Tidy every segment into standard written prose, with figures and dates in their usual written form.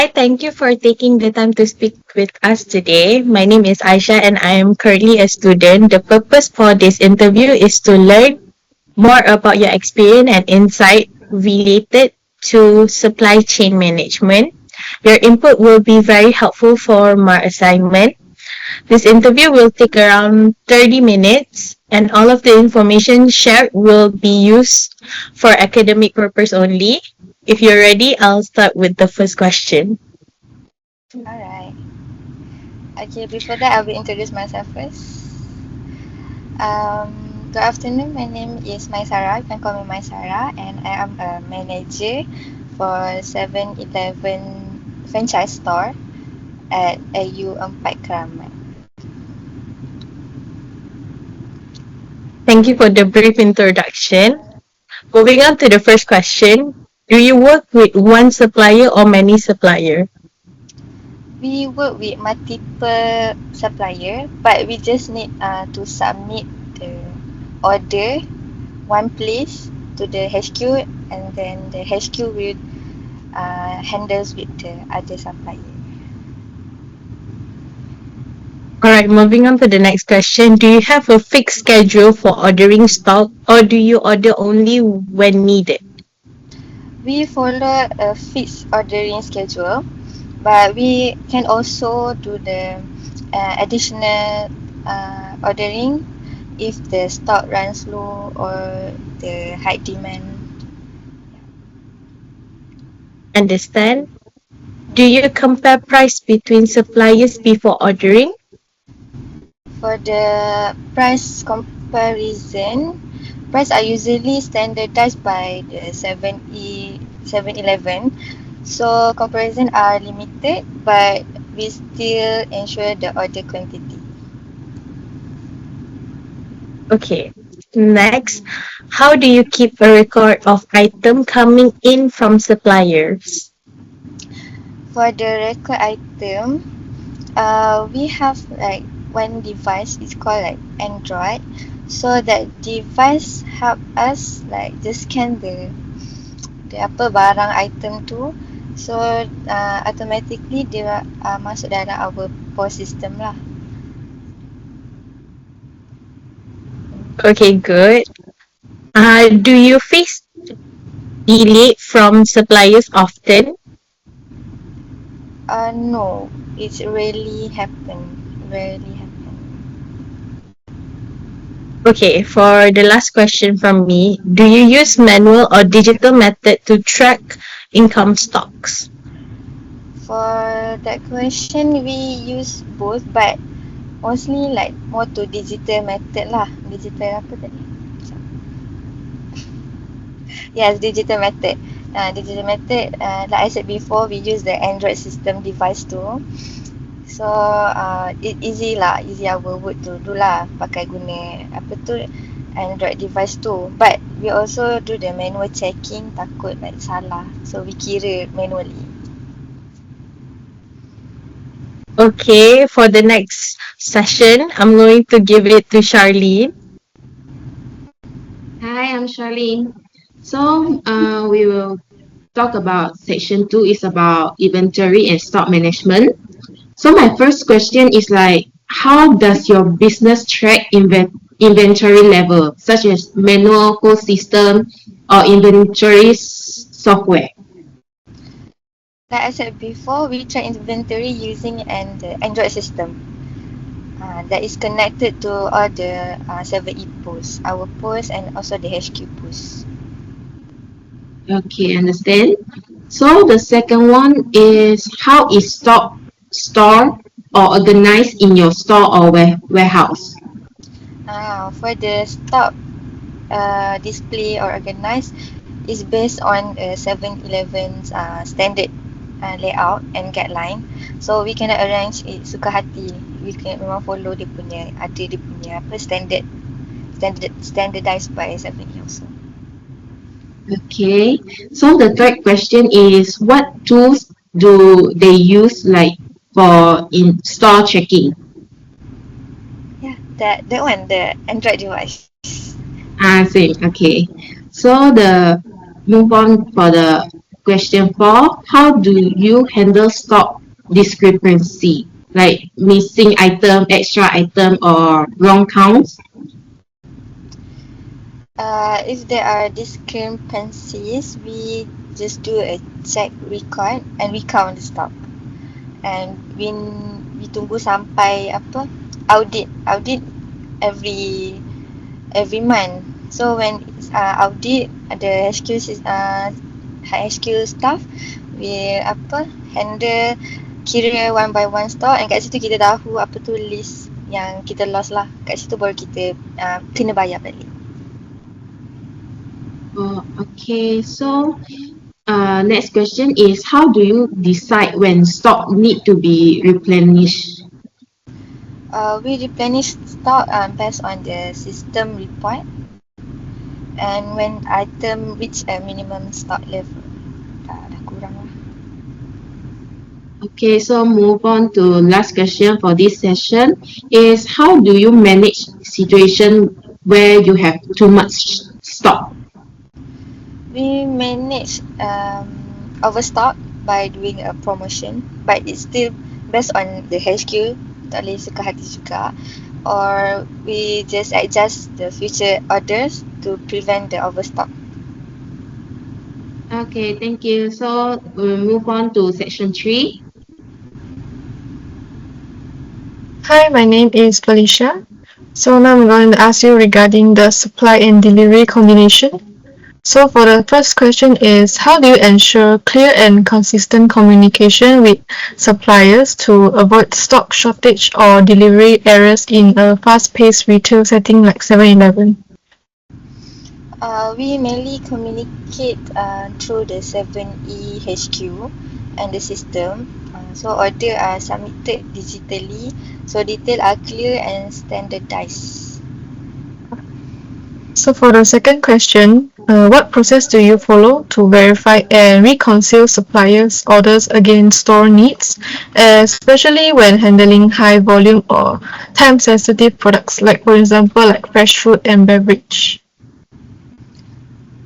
Hi, thank you for taking the time to speak with us today. My name is Aisha and I am currently a student. The purpose for this interview is to learn more about your experience and insight related to supply chain management. Your input will be very helpful for my assignment. This interview will take around 30 minutes and all of the information shared will be used for academic purpose only. If you're ready, I'll start with the first question. Alright. Okay, before that, I will introduce myself first. Good afternoon. My name is Maisara. You can call me Maisara, and I am a manager for 7-Eleven franchise store at AU Empat Keramat. Thank you for the brief introduction. Moving on to the first question. Do you work with one supplier or many supplier? We work with multiple supplier, but we just need to submit the order one place to the HQ, and then the HQ will handles with the other supplier. Alright, moving on to the next question. Do you have a fixed schedule for ordering stock or do you order only when needed? We follow a fixed ordering schedule, but we can also do the additional ordering if the stock runs low or the high demand. Understand? Do you compare price between suppliers before ordering? For the price comparison, price are usually standardized by the 7-Eleven, so comparison are limited, but we still ensure the order quantity. Okay. Next, how do you keep a record of item coming in from suppliers? For the record item, we have like one device. It's called like Android. So that device help us like just scan the apa barang item tu. So automatically dia masuk dalam our POS system lah. Okay, good. Do you face delay from suppliers often? No, it's rarely happen. Rarely happen. Okay, for the last question from me, do you use manual or digital method to track income stocks? For that question, we use both, but mostly like more to digital method lah. Digital apa tadi? Yes, digital method. Digital method, like I said before, we use the Android system device too. So it easy lah, easy our work to do lah, pakai guna apa tu Android device tu. But we also do the manual checking, takut like salah. So we kira manually. Okay, for the next session, I'm going to give it to Charlene. Hi, I'm Charlene. So we will talk about section 2 is about inventory and stock management. So my first question is like, how does your business track inventory level, such as manual code system or inventory software? Like I said before, we track inventory using an Android system that is connected to all the 7E posts, our posts and also the HQ posts. Okay, understand. So the second one is how is stock stored or organized in your store or warehouse? For the stock display or organized is based on 7-Eleven's standard layout and guideline. So we cannot arrange it suka hati. We can memang follow dia punya apa standardized by 7E also. Okay. So the third question is what tools do they use like for in store checking? Yeah, that one, the Android device. Same. Okay. So the move on for the question 4, how do you handle stock discrepancy? Like missing item, extra item, or wrong counts? If there are discrepancies, we just do a check record and we count the stock. And we tunggu sampai audit every month. So when it's audit, the HQ staff will handle kira one by one stock, and kat situ kita tahu apa tu list yang kita lost lah. Kat situ baru kita kena bayar balik. Oh, okay, so next question is how do you decide when stock need to be replenished? We replenish stock based on the system report and when item reach a minimum stock level. Dah kurang lah. Okay, so move on to last question for this session is how do you manage situation where you have too much stock? We manage overstock by doing a promotion, but it's still based on the HQ, tak boleh suka hati juga, or we just adjust the future orders to prevent the overstock. Okay, thank you. So we'll move on to section 3. Hi, my name is Felicia. So now I'm going to ask you regarding the supply and delivery combination. So for the first question is, how do you ensure clear and consistent communication with suppliers to avoid stock shortage or delivery errors in a fast-paced retail setting like 7-Eleven? We mainly communicate through the 7E HQ and the system. So order are submitted digitally, so details are clear and standardized. So for the second question, what process do you follow to verify and reconcile suppliers' orders against store needs, especially when handling high volume or time-sensitive products, like for example, like fresh food and beverage?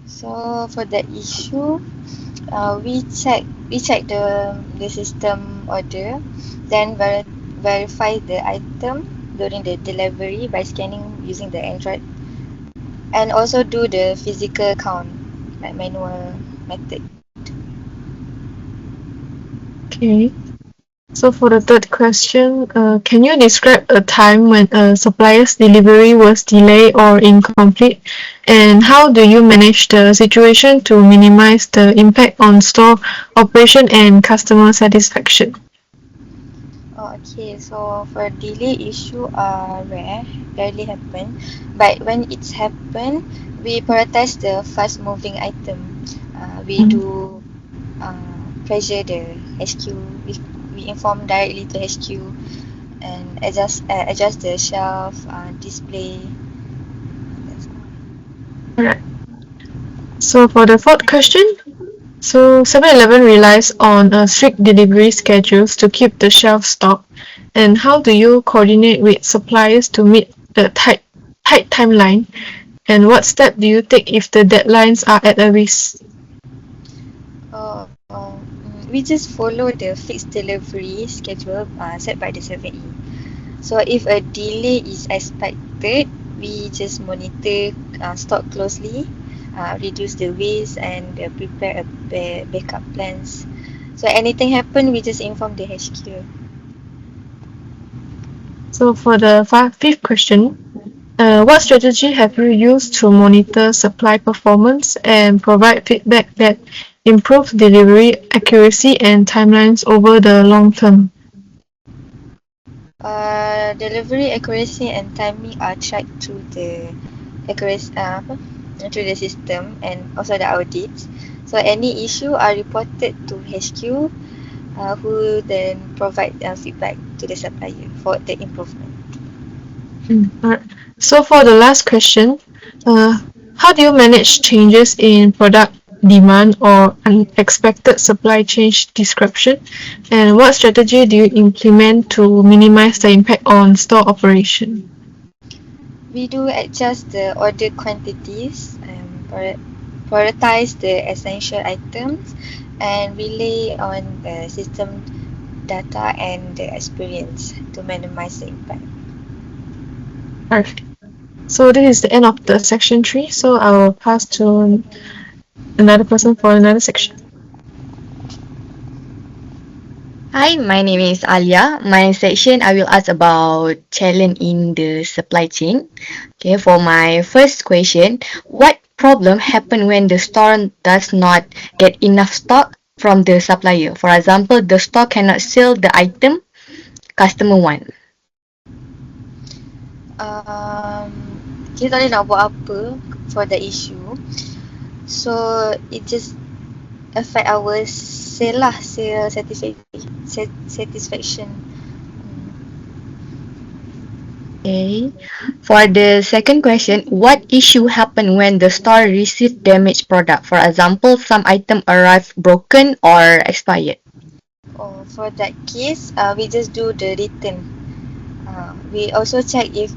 So for that issue, we check the system order, then verify the item during the delivery by scanning using the Android, and also do the physical count, like manual method. Okay. So for the third question, can you describe a time when a supplier's delivery was delayed or incomplete, and how do you manage the situation to minimize the impact on store operation and customer satisfaction? Okay, so for delay issue are rarely happen, but when it's happen, we prioritize the fast moving item. We do pressure the HQ. We inform directly to HQ and adjust the shelf display. That's all. Alright. So for the fourth question, so 7-Eleven relies on strict delivery schedules to keep the shelf stocked. And how do you coordinate with suppliers to meet the tight timeline? And what step do you take if the deadlines are at a risk? We just follow the fixed delivery schedule set by the 7E. So if a delay is expected, we just monitor stock closely, reduce the waste, and prepare a backup plans. So anything happen, we just inform the HQ. So for the fifth question, what strategy have you used to monitor supply performance and provide feedback that improves delivery accuracy and timelines over the long term? Delivery accuracy and timing are tracked through the through the system and also the audits. So any issue are reported to HQ, who then provide feedback to the supplier for the improvement. Alright. So for the last question, how do you manage changes in product demand or unexpected supply chain disruption, and what strategy do you implement to minimize the impact on store operation? We do adjust the order quantities and prioritize the essential items and rely on the system data and the experience to minimize the impact. Perfect. So this is the end of the section 3. So I will pass to another person for another section. Hi, my name is Alia. My section I will ask about challenge in the supply chain. Okay, for my first question, what problem happen when the store does not get enough stock from the supplier? For example, the store cannot sell the item customer want. Kita tak boleh nak buat apa for the issue. So it just affect our sale lah, sale satisfaction. Okay. For the second question, what issue happen when the store receive damaged product? For example, some item arrive broken or expired. For that case, we just do the return. We also check if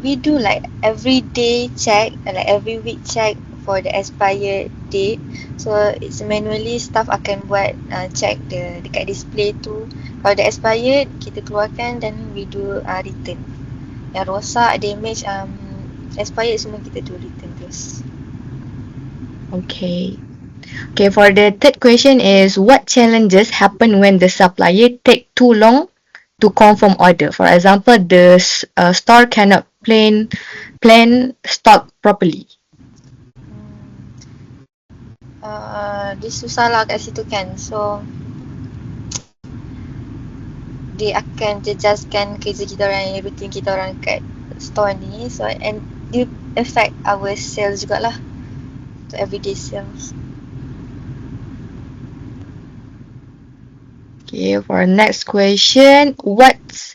we do like every day check, like every week check for the expired date. So it's manually staff akan buat check dekat display tu. Kalau dah expired, kita keluarkan dan we do return. Yang rosak, damage, expired semua kita do return terus. Okay. Okay, for the third question is what challenges happen when the supplier take too long to confirm order? For example, the store cannot plan stock properly. Dia susah lah kat situ kan. So dia akan jejaskan kerja kita orang, rutin kita orang kat store ni. So and it affect our sales jugalah. So everyday sales. Okay, for next question, what's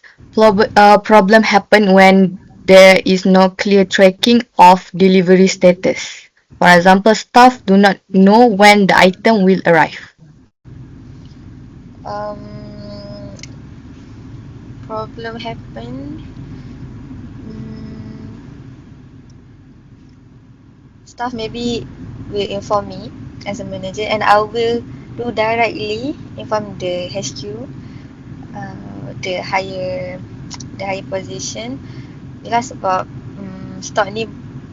problem happen when there is no clear tracking of delivery status? For example, staff do not know when the item will arrive. Problem happen. Staff maybe will inform me as a manager, and I will do directly inform the HQ, the higher position. Yelah sebab stock ni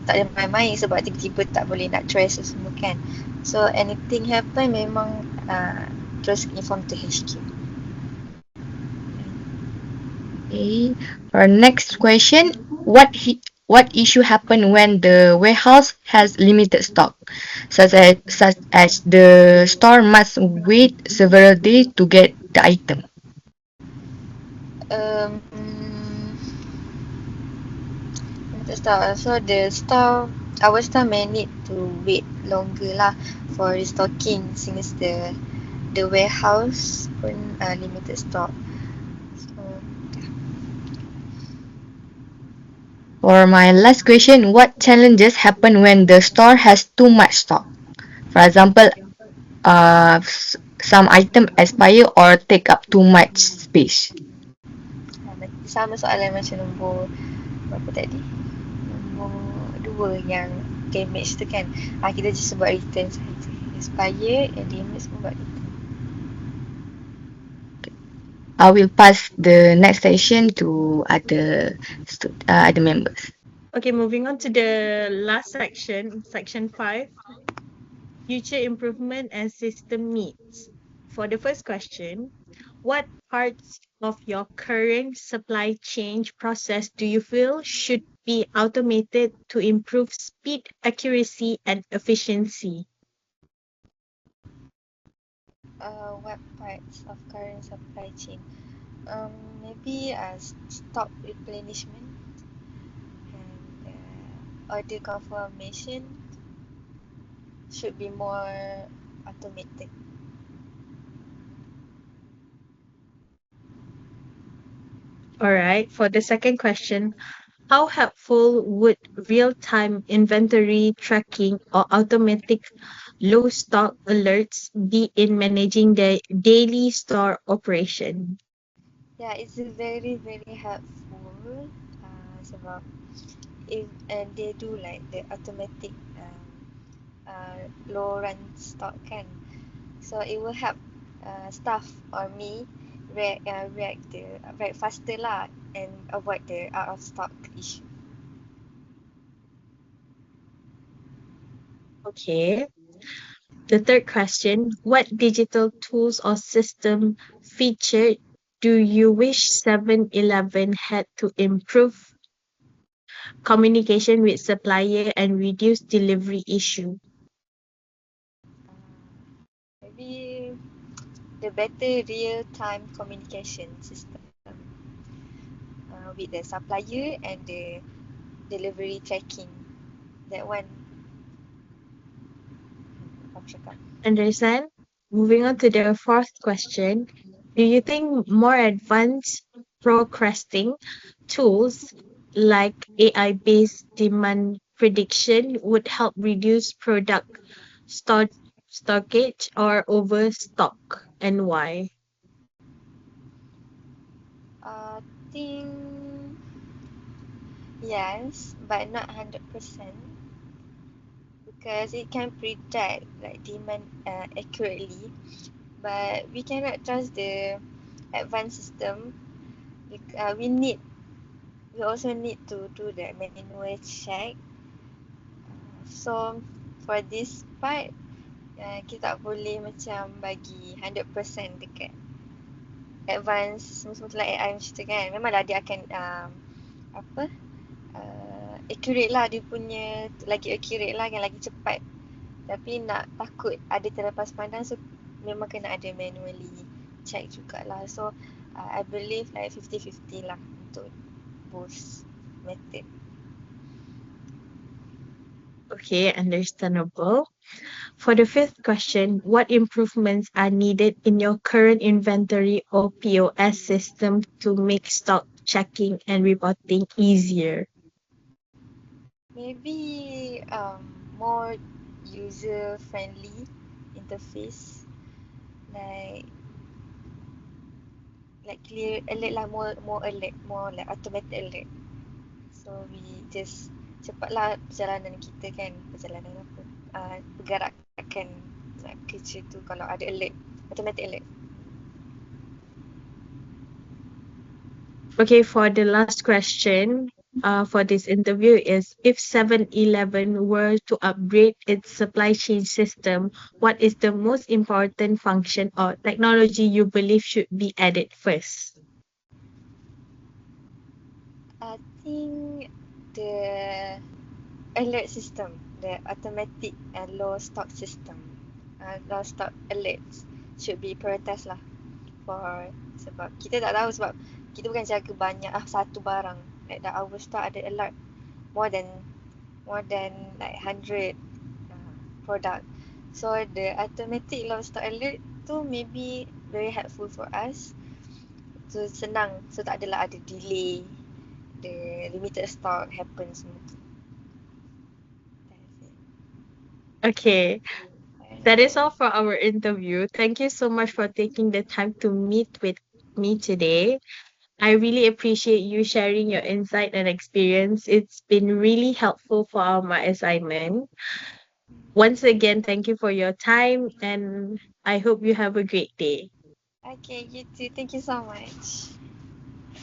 tak ada main-main sebab tiba-tiba tak boleh nak trace semua kan. So anything happen memang terus inform to HQ. Okay. For next question, what issue happen when the warehouse has limited stock, such as the store must wait several days to get the item? So our staff may need to wait longer lah for restocking since the warehouse pun limited stock. For my last question, what challenges happen when the store has too much stock? For example, some item expire or take up too much space. Sama soalan macam nombor berapa tadi? Nombor 2 yang damage tu kan. Kita just buat return saja. Expire and damage pun buat return. I will pass the next session to other members. Okay, moving on to the last section, section 5, future improvement and system needs. For the first question, what parts of your current supply chain process do you feel should be automated to improve speed, accuracy, and efficiency? What parts of current supply chain? Maybe stock replenishment and order confirmation should be more automated. Alright, for the second question, how helpful would real-time inventory tracking or automatic low stock alerts be in managing the daily store operation? Yeah, it's very very helpful sebab if they do like the automatic low run stock kan. So it will help staff or me react faster lah and avoid the out of stock issue. Okay. The third question, what digital tools or system feature do you wish 7-Eleven had to improve communication with supplier and reduce delivery issue? Maybe the better real-time communication system with the supplier and the delivery tracking. That one, apa cakap? Understand? Moving on to the fourth question, do you think more advanced forecasting tools like AI-based demand prediction would help reduce product stockage or overstock, and why? I think yes, but not 100%, because it can predict like demand accurately, but we cannot trust the advanced system. We also need to do the manual check. So for this part, kita tak boleh macam bagi 100% dekat advance semua-semua like AI macam tu kan. Memanglah dia akan accurate lah, dia punya lagi accurate lah kan, lagi cepat. Tapi nak takut ada terlepas pandang, so memang kena ada manually check jugalah. So I believe like 50-50 lah untuk both method. Okay, understandable. For the fifth question, what improvements are needed in your current inventory or POS system to make stock checking and reporting easier? Maybe more user friendly interface, like clear alert lah, more alert, more like automated alert. So we just cepatlah perjalanan kita kan, perjalanan apa, pergerakan kerja tu kalau ada alert, automatic alert. Okay, for the last question for this interview is, if 7-Eleven were to upgrade its supply chain system, what is the most important function or technology you believe should be added first? I think the alert system, the automatic low stock system, low stock alerts should be prioritised lah. Sebab kita tak tahu, sebab kita bukan jaga banyak satu barang. Like our stock ada alert more than like 100 product. So the automatic low stock alert tu maybe very helpful for us. So senang, so tak adalah ada delay, the limited stock happens semua tu. Okay, that is all for our interview. Thank you so much for taking the time to meet with me today. I really appreciate you sharing your insight and experience. It's been really helpful for my assignment. Once again, thank you for your time and I hope you have a great day. Okay, you too. Thank you so much.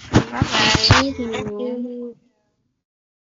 Thank Bye-bye. you. Thank you.